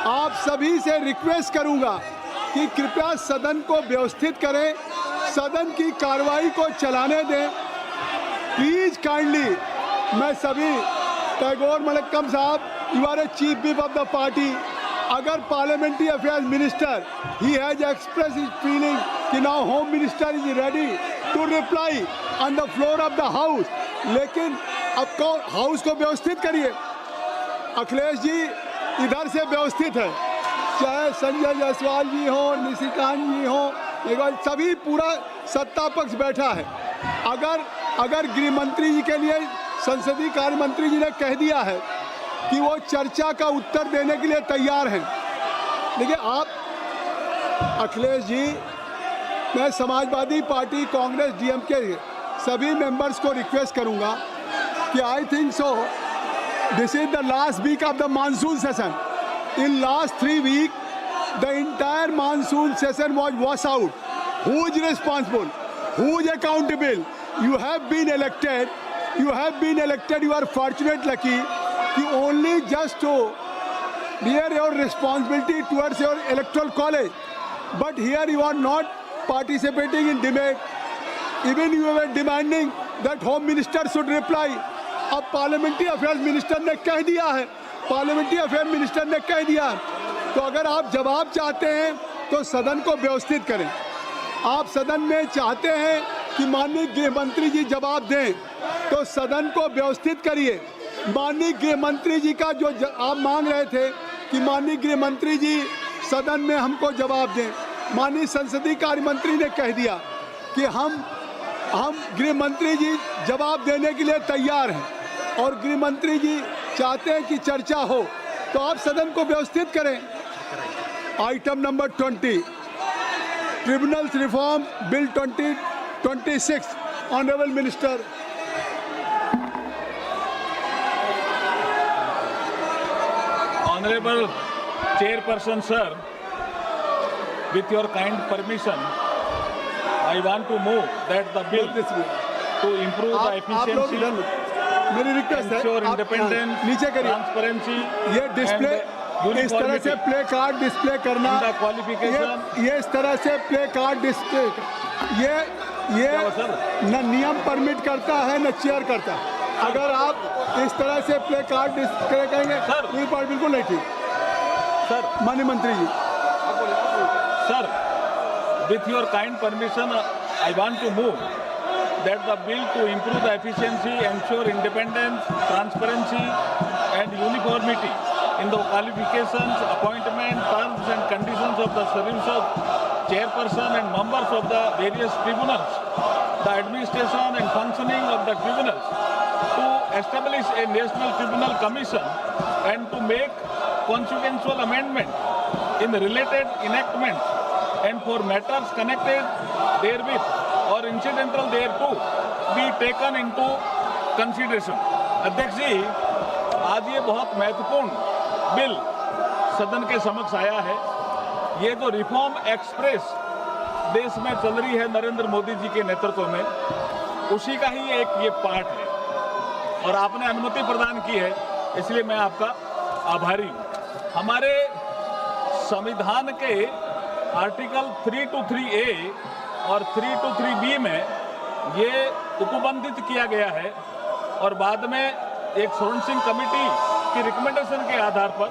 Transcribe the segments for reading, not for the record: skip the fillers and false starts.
आप सभी से रिक्वेस्ट करूंगा कि कृपया सदन को व्यवस्थित करें, सदन की कार्रवाई को चलाने दें। प्लीज काइंडली, मैं सभी टैगोर मलक्कम साहब, you are a chief whip of the party. अगर parliamentary affairs minister he has express his feeling कि now home minister is ready to reply on the floor of the house, लेकिन अब कौन house को व्यवस्थित करिए। अखिलेश जी इधर से व्यवस्थित है, चाहे संजय जायसवाल जी हो, निशिकांत जी हो, सभी पूरा सत्ता पक्ष बैठा है। अगर गृह मंत्री जी के लिए संसदीय कार्य मंत्री जी ने कह दिया है कि वो चर्चा का उत्तर देने के लिए तैयार हैं, देखिए आप अखिलेश जी, मैं समाजवादी पार्टी, कांग्रेस, डीएमके सभी मेंबर्स को रिक्वेस्ट करूंगा कि I think so this is the last week of the monsoon session. In last 3 weeks the entire monsoon session was washed out. Who is responsible? Who is accountable? You have been elected. You are fortunate, lucky, you only just to bear your responsibility towards your electoral college. But here you are not participating in debate. Even you were demanding that Home Minister should reply. अब parliamentary affairs minister ने कह दिया है, तो अगर आप जवाब चाहते हैं तो सदन को व्यवस्थित करें। आप सदन में चाहते हैं कि माननीय गृह मंत्री जी जवाब दें, तो सदन को व्यवस्थित करिए। माननीय गृह मंत्री जी का जो आप मांग रहे थे कि माननीय गृह मंत्री जी सदन में हमको जवाब दें, माननीय संसदीय कार्य मंत्री ने कह दिया कि हम गृह मंत्री जी जवाब देने के लिए तैयार हैं, और गृह मंत्री जी चाहते हैं कि चर्चा हो, तो आप सदन को व्यवस्थित करें। Item number 20, tribunals reform bill 2026, honourable minister. Honorable Chairperson, sir, with your kind permission, I want to move that the bill to improve the efficiency, मेरी रिक्वेस्ट है, ensure independence, नीचे करिए, transparency, ये डिस्प्ले इस तरह से प्ले कार्ड डिस्प्ले करना, the qualification, ये इस तरह से प्ले कार्ड डिस्प्ले, ये न नियम परमिट करता है न चेयर करता है। अगर आप इस तरह से प्ले कार्ड डिस्प्ले करेंगे तो ये बात बिल्कुल नहीं ठीक। सर, माननीय मंत्री जी, sir, with your kind permission, I want to move that the bill to improve the efficiency, ensure independence, transparency and uniformity in the qualifications, appointment, terms and conditions of the service of chairperson and members of the various tribunals, the administration and functioning of the tribunals, to establish a national tribunal commission and to make consequential amendment in related enactments and for matters connected therewith or incidental thereto be taken into consideration. अध्यक्ष जी, आज ये बहुत महत्वपूर्ण bill सदन के समक्ष आया है। ये जो रिफॉर्म एक्सप्रेस देश में चल रही है नरेंद्र मोदी जी के नेतृत्व में, उसी का ही एक ये पार्ट है, और आपने अनुमति प्रदान की है, इसलिए मैं आपका आभारी हूँ। हमारे संविधान के आर्टिकल 323A और 323B में ये उपबंधित किया गया है, और बाद में एक स्वर्ण सिंह कमेटी की रिकमेंडेशन के आधार पर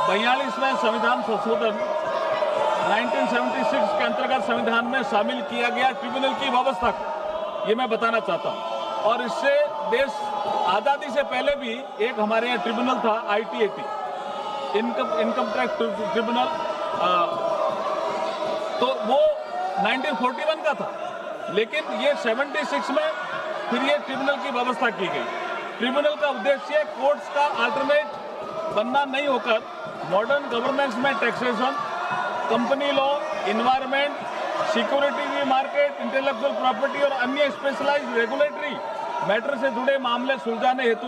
42वें संविधान संशोधन 1976 के अंतर्गत संविधान में शामिल किया गया ट्रिब्यूनल की व्यवस्था को, ये मैं बताना चाहता हूँ। और इससे देश आज़ादी से पहले भी एक हमारे यहाँ ट्रिब्यूनल था, ITAT, इनकम टैक्स ट्रिब्यूनल, तो वो 1941 का था, लेकिन ये 76 में फिर ये ट्रिब्यूनल की व्यवस्था की गई। ट्रिब्यूनल का उद्देश्य कोर्ट्स का अल्टरनेट बनना नहीं होकर मॉडर्न गवर्नेंस में taxation, company law, environment, security market, intellectual property और अन्य स्पेशलाइज्ड रेगुलेटरी मैटर से जुड़े मामले सुलझाने हेतु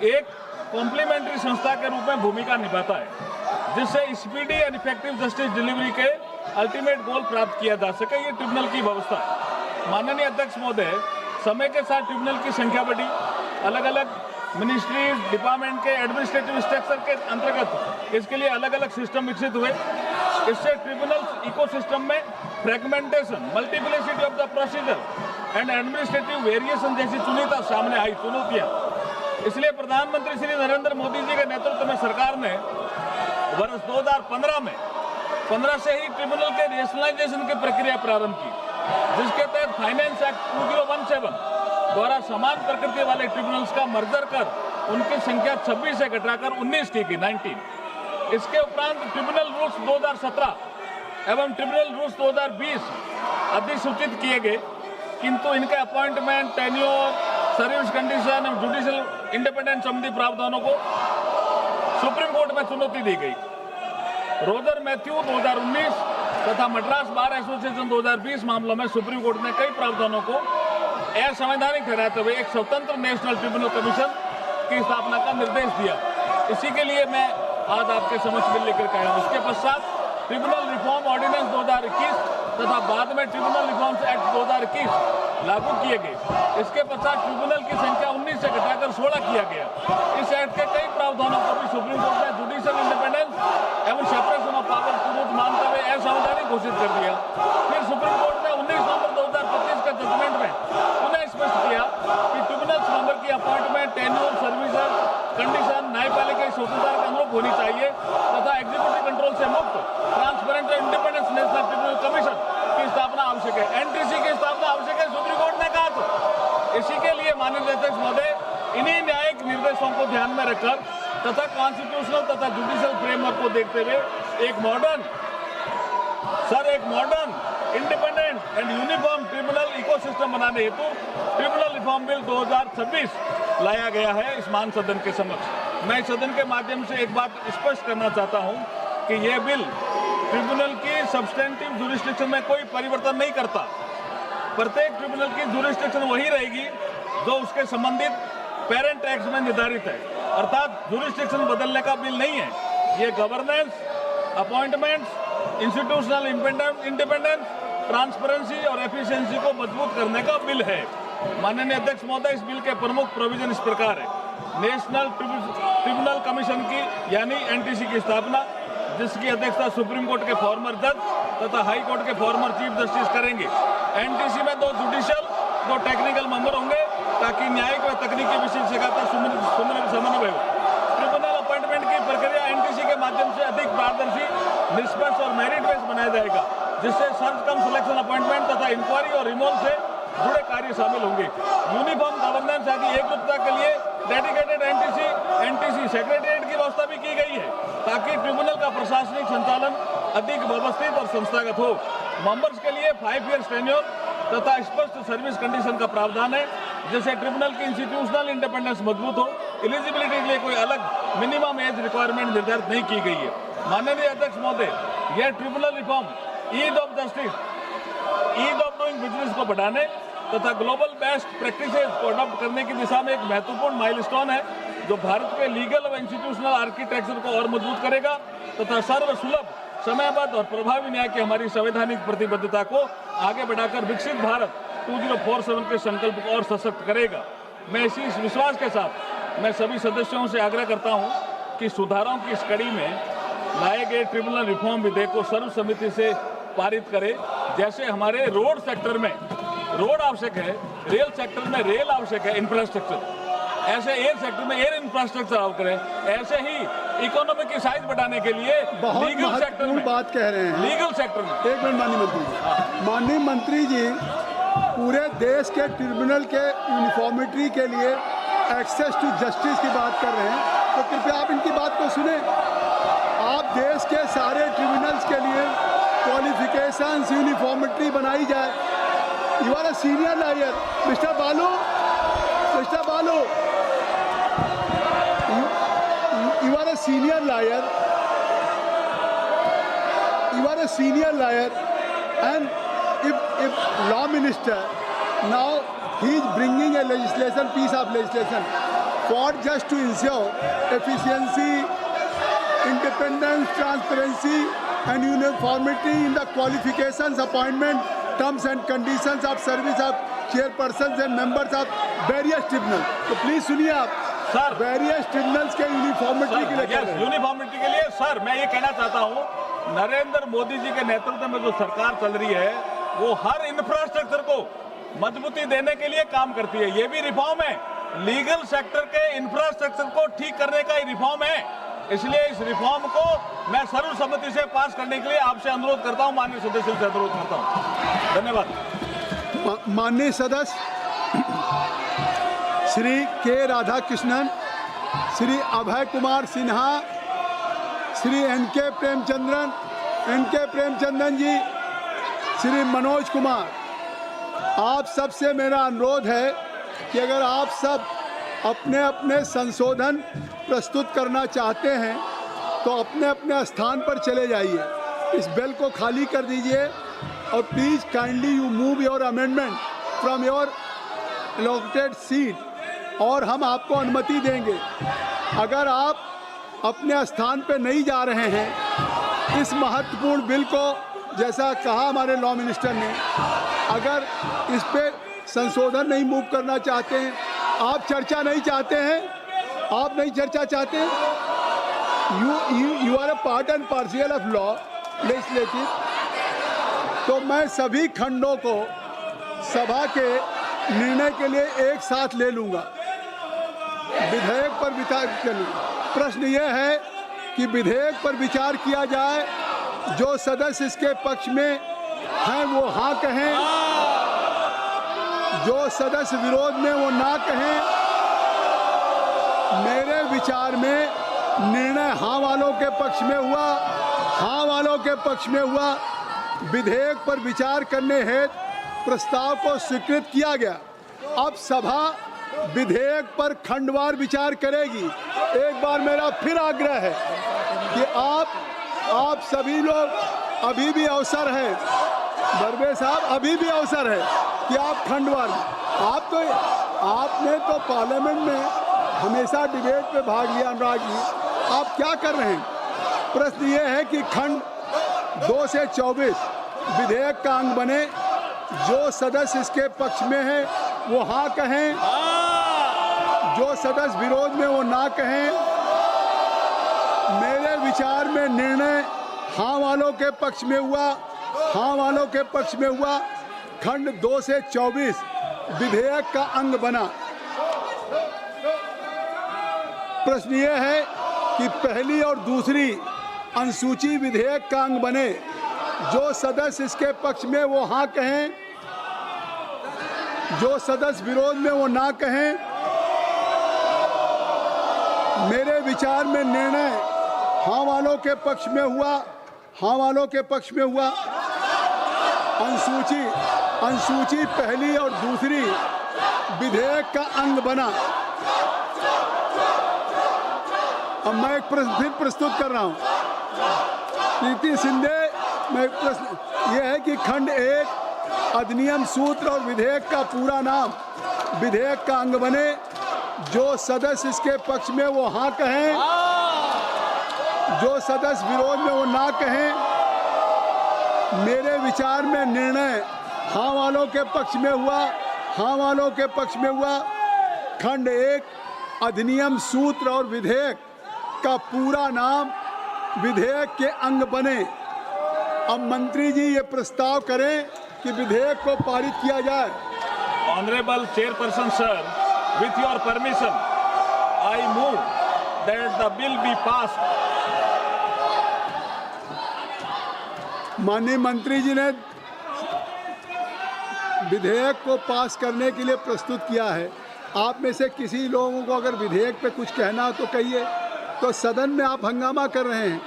एक कॉम्प्लीमेंट्री संस्था के रूप में भूमिका निभाता है, जिससे speedy and effective justice delivery के अल्टीमेट गोल प्राप्त किया जा सके। ये ट्रिब्यूनल की व्यवस्था है। माननीय अध्यक्ष महोदय, समय के साथ ट्रिब्यूनल की संख्या बढ़ी, अलग अलग मिनिस्ट्रीज डिपार्टमेंट के एडमिनिस्ट्रेटिव स्ट्रक्चर के अंतर्गत इसके लिए अलग अलग सिस्टम विकसित हुए। इससे ट्रिब्यूनल इकोसिस्टम में fragmentation, multiplicity of the procedure and administrative variation जैसी चुनौतियां सामने आई इसलिए प्रधानमंत्री श्री नरेंद्र मोदी जी के नेतृत्व में सरकार ने वर्ष 2015 में 15 से ही ट्रिब्यूनल के रेशनलाइजेशन की प्रक्रिया प्रारंभ की, जिसके तहत फाइनेंस एक्ट 2017 द्वारा समान प्रकृति वाले ट्रिब्यूनल्स का मर्जर कर उनकी संख्या 26 से घटाकर 19 की 19। इसके उपरांत ट्रिब्यूनल रूल्स 2017 एवं ट्रिब्यूनल रूल्स 2020 अधिसूचित किए गए, किंतु इनके अपॉइंटमेंट, टेन्योर, सर्विस कंडीशन एवं जुडिशियल इंडिपेंडेंस संबंधी प्रावधानों को सुप्रीम कोर्ट में चुनौती दी गई। रोजर मैथ्यू 2019 तथा मद्रास बार एसोसिएशन 2020 मामलों में सुप्रीम कोर्ट ने कई प्रावधानों को असंवैधानिक ठहराते हुए एक स्वतंत्र नेशनल ट्रिब्यूनल कमीशन की स्थापना का निर्देश दिया। इसी के लिए मैं आज आपके समक्ष बिल लेकर आया हूँ। इसके पश्चात ट्रिब्यूनल रिफॉर्म ऑर्डिनेंस 2021 तथा बाद में ट्रिब्यूनल रिफॉर्म्स एक्ट 2021 लागू किए गए। इसके पश्चात ट्रिब्यूनल की संख्या 19 से घटाकर 16 किया गया। इस एक्ट के कई प्रावधानों को भी सुप्रीम कोर्ट ने जुडिशियल इंडिपेंडेंस एवं सेपरेशन ऑफ पावर विरुद्ध मानते हुए असंवैधानिक घोषित कर दिया। फिर सुप्रीम कोर्ट ने 19 नवंबर 2025 के जजमेंट में पुनः स्पष्ट किया कि ट्रिब्यूनल्स मेंबर की अपॉइंटमेंट, टेन्योर, सर्विस कंडीशन न्यायपालिका स्वतंत्रता के अनुरूप होनी चाहिए तथा एग्जीक्यूटिव कंट्रोल से मुक्त, ट्रांसपेरेंट और इंडिपेंडेंस नेशनल ट्रिब्यूनल कमीशन की स्थापना आवश्यक है। एनटीसी की स्थापना आवश्यक है, सुप्रीम कोर्ट ने कहा था। इसी के लिए माननीय अध्यक्ष महोदय, इन्हीं न्यायिक निर्देशों को ध्यान में रखकर तथा कॉन्स्टिट्यूशनल तथा जुडिशियल फ्रेमवर्क को देखते हुए एक modern, independent and uniform tribunal ecosystem बनाने हेतु ट्रिब्यूनल रिफॉर्म बिल 2026 लाया गया है इस मान सदन के समक्ष। मैं इस सदन के माध्यम से एक बात स्पष्ट करना चाहता हूं कि यह बिल ट्रिब्यूनल की सब्सटेंटिव जुरिस्डिक्शन में कोई परिवर्तन नहीं करता। प्रत्येक ट्रिब्यूनल की जुरिस्डिक्शन वही रहेगी जो उसके संबंधित पेरेंट एक्ट में निर्धारित है, अर्थात जुरिस्डिक्शन बदलने का बिल नहीं है। ये governance, appointments, institutional independence, transparency और एफिशिएंसी को मजबूत करने का बिल है। माननीय अध्यक्ष महोदय, इस बिल के प्रमुख प्रोविजन इस प्रकार है। नेशनल ट्रिब्यूनल कमीशन की यानी एनटीसी की स्थापना, जिसकी अध्यक्षता सुप्रीम कोर्ट के फॉर्मर जज तथा हाई कोर्ट के फॉर्मर चीफ जस्टिस करेंगे। एनटीसी में 2 जुडिशियल, 2 टेक्निकल मेंबर होंगे ताकि न्यायिक व तकनीकी विशेषज्ञता का समन्वय हो। ट्रिब्यूनल अपॉइंटमेंट की प्रक्रिया एनटीसी के माध्यम से अधिक पारदर्शी, निष्पक्ष और मेरिट बेस्ड बनाया जाएगा, जिससे सर्च कम सिलेक्शन अपॉइंटमेंट तथा इंक्वायरी और रिमूवल से जुड़े कार्य शामिल होंगे। यूनिफॉर्म गवर्नेंस आदि एकरूपता के लिए डेडिकेटेड एनटीसी सेक्रेटेरिएट की व्यवस्था भी की गई है ताकि ट्रिब्यूनल का प्रशासनिक संचालन अधिक व्यवस्थित और संस्थागत हो। मेंबर्स के लिए 5 ईयर टेन्योर तथा स्पष्ट सर्विस कंडीशन का प्रावधान है, जिससे ट्रिब्यूनल की इंस्टीट्यूशनल इंडिपेंडेंस मजबूत हो। एलिजिबिलिटी के लिए कोई अलग मिनिमम एज रिक्वायरमेंट निर्धारित नहीं की गई है। माननीय अध्यक्ष महोदय, यह tribunal reform ease of justice, ease of doing business को बढ़ाने तथा ग्लोबल बेस्ट प्रैक्टिसेस को अडॉप्ट करने की दिशा में एक महत्वपूर्ण माइलस्टोन है, जो भारत के लीगल व इंस्टीट्यूशनल आर्किटेक्चर को और मजबूत करेगा तथा सर्वसुलभ, समयबद्ध और प्रभावी न्याय की हमारी संवैधानिक प्रतिबद्धता को आगे बढ़ाकर विकसित भारत 2047 के संकल्प को और सशक्त करेगा। मैं इसी विश्वास के साथ मैं सभी सदस्यों से आग्रह करता हूं कि सुधारों की इस कड़ी में लाए गए ट्रिब्यूनल रिफॉर्म विधेयक को सर्वसम्मति से पारित करें। जैसे हमारे रोड सेक्टर में रोड आवश्यक है, रेल सेक्टर में रेल आवश्यक है, इंफ्रास्ट्रक्चर, ऐसे एयर सेक्टर में एयर इंफ्रास्ट्रक्चर आवश्यक करें। ऐसे ही इकोनॉमी की साइज बढ़ाने के लिए लीगल सेक्टर में बात कह रहे हैं। लीगल सेक्टर में एक मिनट माननीय मंत्री जी, माननीय मंत्री जी पूरे देश के ट्रिब्यूनल के यूनिफॉर्मिटी के लिए एक्सेस टू जस्टिस की बात कर रहे हैं, तो कृपया आप इनकी बात को सुने। आप देश के सारे ट्रिब्यूनल्स के लिए क्वालिफिकेशंस यूनिफॉर्मिटी बनाई जाए। You are a senior lawyer, Mr. Balu. You are a senior lawyer. And if law minister now he is bringing a piece of legislation for just to ensure efficiency, independence, transparency, and uniformity in the qualifications, appointment, terms and conditions of service of chairpersons and members of various tribunals. तो please सुनिए आप, sir, various tribunals के uniformity के लिए कर रहे हैं। Uniformity के लिए सर मैं ये कहना चाहता हूँ, नरेंद्र मोदी जी के नेतृत्व में जो सरकार चल रही है वो हर इंफ्रास्ट्रक्चर को मजबूती देने के लिए काम करती है। ये भी रिफॉर्म है, लीगल सेक्टर के इंफ्रास्ट्रक्चर को ठीक करने का रिफॉर्म है। इसलिए इस रिफॉर्म को मैं सर्वसम्मति से पास करने के लिए आपसे अनुरोध करता हूं, माननीय सदस्य से अनुरोध करता हूं। धन्यवाद। माननीय सदस्य श्री के राधाकृष्णन, श्री अभय कुमार सिन्हा, श्री एन.के. प्रेमचंद्रन जी, श्री मनोज कुमार, आप सबसे मेरा अनुरोध है कि अगर आप सब अपने अपने संशोधन प्रस्तुत करना चाहते हैं तो अपने अपने स्थान पर चले जाइए, इस बेल को खाली कर दीजिए और please kindly you move your amendment from your allocated seat और हम आपको अनुमति देंगे। अगर आप अपने स्थान पर नहीं जा रहे हैं, इस महत्वपूर्ण बिल को, जैसा कहा हमारे लॉ मिनिस्टर ने, अगर इस पे संशोधन नहीं मूव करना चाहते हैं, आप चर्चा नहीं चाहते हैं, आप नहीं चर्चा चाहते हैं, you are a part and partial of law legislative, तो मैं सभी खंडों को सभा के निर्णय के लिए एक साथ ले लूँगा, विधेयक पर विचार करूँगा। प्रश्न यह है कि विधेयक पर विचार किया जाए, जो सदस्य इसके पक्ष में हैं वो हाँ कहें, जो सदस्य विरोध में वो ना कहें। मेरे विचार में निर्णय हाँ वालों के पक्ष में हुआ, हाँ वालों के पक्ष में हुआ। विधेयक पर विचार करने हेतु प्रस्ताव को स्वीकृत किया गया। अब सभा विधेयक पर खंडवार विचार करेगी। एक बार मेरा फिर आग्रह है कि आप सभी लोग, अभी भी अवसर है, दरबार साहब अभी भी अवसर है कि आप खंडवार, आपने तो पार्लियामेंट में हमेशा डिबेट में भाग लिया अनुराग जी, आप क्या कर रहे हैं? प्रश्न ये है कि खंड 2 से 24 विधेयक का अंग बने, जो सदस्य इसके पक्ष में है वो हाँ कहें, जो सदस्य विरोध में वो ना कहें। मेरे विचार में निर्णय हाँ वालों के पक्ष में हुआ, हाँ वालों के पक्ष में हुआ। खंड 2 से 24 विधेयक का अंग बना। प्रश्न यह है कि पहली और दूसरी अनुसूची विधेयक का अंग बने, जो सदस्य इसके पक्ष में वो हाँ कहें, जो सदस्य विरोध में वो ना कहें। मेरे विचार में निर्णय हाँ वालों के पक्ष में हुआ, हाँ वालों के पक्ष में हुआ। अनुसूची पहली और दूसरी विधेयक का अंग बना। अब मैं एक प्रश्न फिर प्रस्तुत कर रहा हूँ, प्रीति शिंदे, मैं एक प्रश्न यह है कि खंड 1 अधिनियम सूत्र और विधेयक का पूरा नाम विधेयक का अंग बने, जो सदस्य इसके पक्ष में वो हाँ कहें, जो सदस्य विरोध में वो ना कहें। मेरे विचार में निर्णय हाँ वालों के पक्ष में हुआ, हाँ वालों के पक्ष में हुआ। खंड 1 अधिनियम सूत्र और विधेयक का पूरा नाम विधेयक के अंग बने। अब मंत्री जी ये प्रस्ताव करें कि विधेयक को पारित किया जाए। Honourable chairperson sir, with your permission, I move that the bill be passed. माननीय मंत्री जी ने विधेयक को पास करने के लिए प्रस्तुत किया है। आप में से किसी लोगों को अगर विधेयक पे कुछ कहना हो तो कहिए, तो सदन में आप हंगामा कर रहे हैं।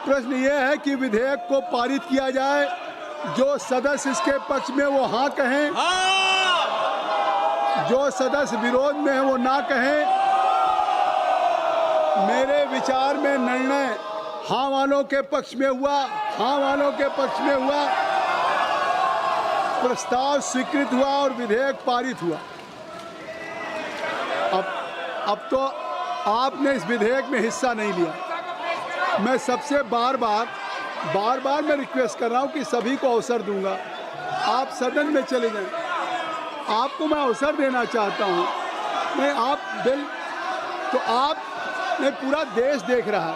प्रश्न ये है कि विधेयक को पारित किया जाए, जो सदस्य इसके पक्ष में वो हाँ कहें, जो सदस्य विरोध में है वो ना कहें। मेरे विचार में निर्णय हाँ वालों के पक्ष में हुआ, हाँ वालों के पक्ष में हुआ। प्रस्ताव स्वीकृत हुआ और विधेयक पारित हुआ। अब तो आपने इस विधेयक में हिस्सा नहीं लिया। मैं सबसे बार बार मैं रिक्वेस्ट कर रहा हूं कि सभी को अवसर दूंगा, आप सदन में चले जाएं। आपको मैं अवसर देना चाहता हूं। मैं आप बिल तो आप ने पूरा देश देख रहा है,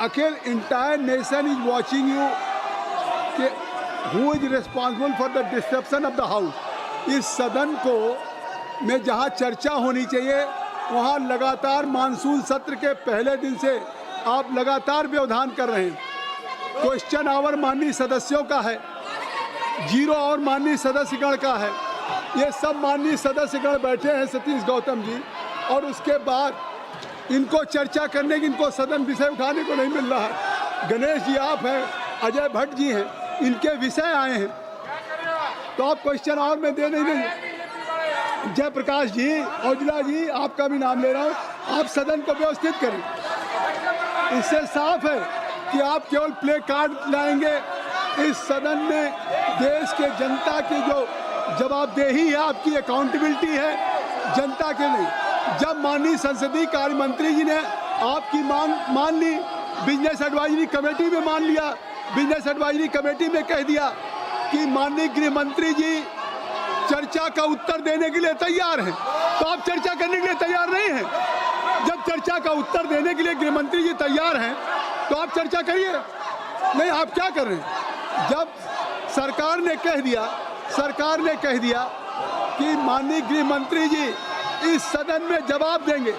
अकेल entire nation is watching you कि who is responsible for the disruption of the house. इस सदन को में जहां चर्चा होनी चाहिए वहां लगातार मानसून सत्र के पहले दिन से आप लगातार व्यवधान कर रहे हैं। क्वेश्चन आवर माननीय सदस्यों का है, जीरो और माननीय सदस्यगण का है। ये सब माननीय सदस्यगण बैठे हैं सतीश गौतम जी, और उसके बाद इनको चर्चा करने की, इनको सदन विषय उठाने को नहीं मिल रहा है। गणेश जी आप हैं, अजय भट्ट जी हैं, इनके विषय आए हैं तो आप क्वेश्चन आवर में दे नहीं देंगे। जयप्रकाश जी, औजला जी, आपका भी नाम ले रहा हूँ, आप सदन को व्यवस्थित करें। इससे साफ है कि आप केवल प्ले कार्ड लाएंगे। इस सदन में देश के जनता की जो जवाबदेही है, आपकी अकाउंटेबिलिटी है जनता के लिए। जब माननीय संसदीय कार्य मंत्री जी ने आपकी मांग मान ली, बिजनेस एडवाइजरी कमेटी में मान लिया, बिजनेस एडवाइजरी कमेटी में कह दिया कि माननीय गृह मंत्री जी चर्चा का उत्तर देने के लिए तैयार हैं, तो आप चर्चा करने के लिए तैयार नहीं हैं। जब चर्चा का उत्तर देने के लिए गृह मंत्री जी तैयार हैं तो आप चर्चा करिए। नहीं, आप क्या कर रहे हैं? जब सरकार ने कह दिया कि माननीय गृह मंत्री जी इस सदन में जवाब देंगे,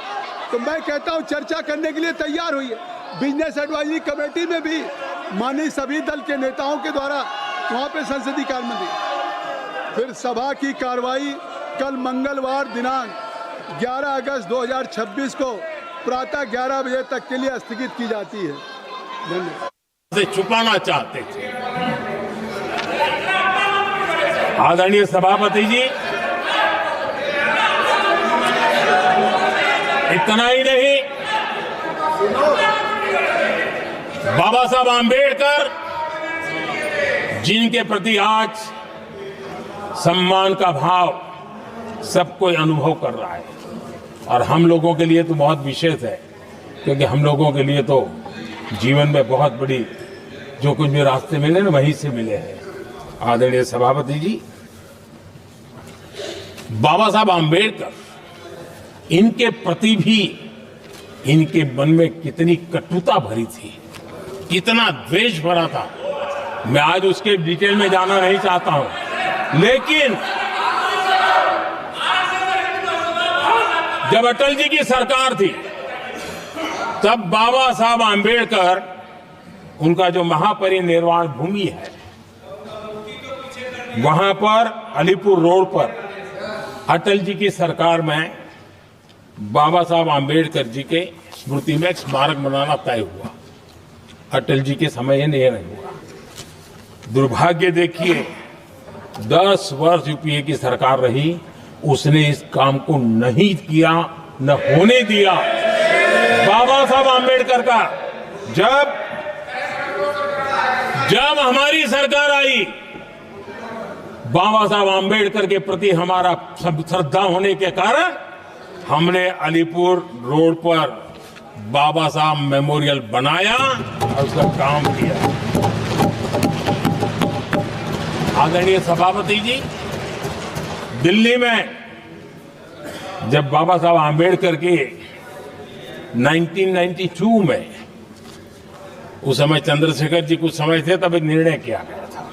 तो मैं कहता हूं चर्चा करने के लिए तैयार होइए। बिजनेस एडवाइजरी कमेटी में भी माननीय सभी दल के नेताओं के द्वारा वहां पे संसदीय कार्य मंत्री। फिर सभा की कार्रवाई कल मंगलवार दिनांक 11 अगस्त 2026 को प्रातः 11 बजे तक के लिए स्थगित की जाती है। धन्यवाद। से छुपाना चाहते थे। आदरणीय सभापति जी, इतना ही नहीं, बाबा साहब आंबेडकर जिनके प्रति आज सम्मान का भाव सब कोई अनुभव कर रहा है, और हम लोगों के लिए तो बहुत विशेष है, क्योंकि हम लोगों के लिए तो जीवन में बहुत बड़ी जो कुछ भी रास्ते मिले ना वहीं से मिले हैं। आदरणीय सभापति जी, बाबा साहब आंबेडकर, इनके प्रति भी इनके मन में कितनी कटुता भरी थी, कितना द्वेष भरा था, मैं आज उसके डिटेल में जाना नहीं चाहता हूं। लेकिन जब अटल जी की सरकार थी तब बाबा साहब आंबेडकर, उनका जो महापरिनिर्वाण भूमि है, वहां पर अलीपुर रोड पर अटल जी की सरकार में बाबा साहब आंबेडकर जी के स्मृति में एक स्मारक बनाना तय हुआ। अटल जी के समय यह नहीं हुआ। दुर्भाग्य देखिए, 10 वर्ष यूपीए की सरकार रही, उसने इस काम को नहीं किया, न होने दिया। बाबा साहब आंबेडकर का जब हमारी सरकार आई, बाबा साहब आंबेडकर के प्रति हमारा श्रद्धा होने के कारण हमने अलीपुर रोड पर बाबा साहब मेमोरियल बनाया और उसका काम किया। आदरणीय सभापति जी, दिल्ली में जब बाबा साहब आंबेडकर के 1992 में, उस समय चंद्रशेखर जी कुछ समय थे, तब एक निर्णय किया गया था,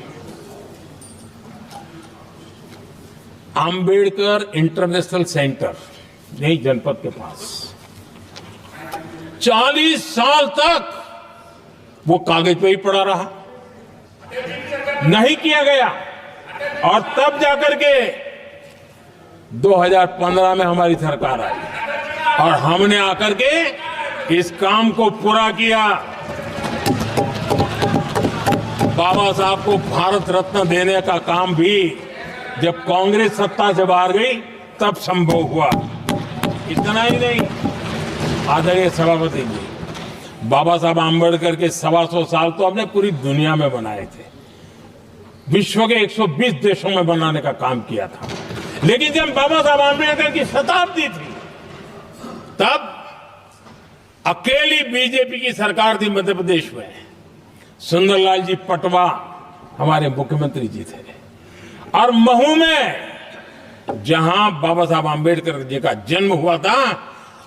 आंबेडकर इंटरनेशनल सेंटर यही जनपद के पास 40 साल तक वो कागज पे ही पड़ा रहा, नहीं किया गया। और तब जाकर के 2015 में हमारी सरकार आई और हमने आकर के इस काम को पूरा किया। बाबा साहब को भारत रत्न देने का काम भी जब कांग्रेस सत्ता से बाहर गई तब संभव हुआ। इतना ही नहीं, आदरणीय सभापति जी, बाबा साहब आंबेडकर के 125 साल तो हमने पूरी दुनिया में बनाए थे, विश्व के 120 देशों में बनाने का काम किया था। लेकिन जब बाबा साहब आंबेडकर की शताब्दी थी, तब अकेली बीजेपी की सरकार थी मध्य प्रदेश में। सुंदरलाल जी पटवा हमारे मुख्यमंत्री जी थे, और महू में जहां बाबा साहब आंबेडकर जी का जन्म हुआ था,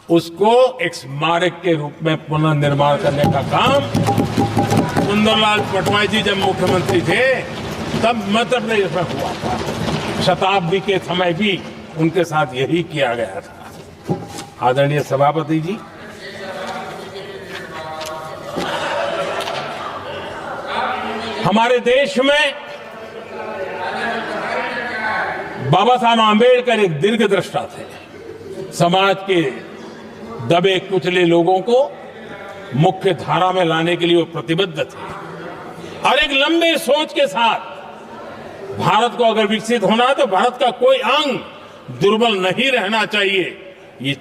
उसको एक स्मारक के रूप में पुनर्निर्माण करने का काम सुंदरलाल पटवारी जी जब मुख्यमंत्री थे तब मध्य प्रदेश में हुआ था। शताब्दी के समय भी उनके साथ यही किया गया था। आदरणीय सभापति जी, हमारे देश में बाबा साहब आंबेडकर एक दीर्घदृष्टा थे। समाज के दबे कुचले लोगों को मुख्य धारा में लाने के लिए वो प्रतिबद्ध थे और एक लंबे सोच के साथ भारत को अगर विकसित होना है तो भारत का कोई अंग दुर्बल नहीं रहना चाहिए। ये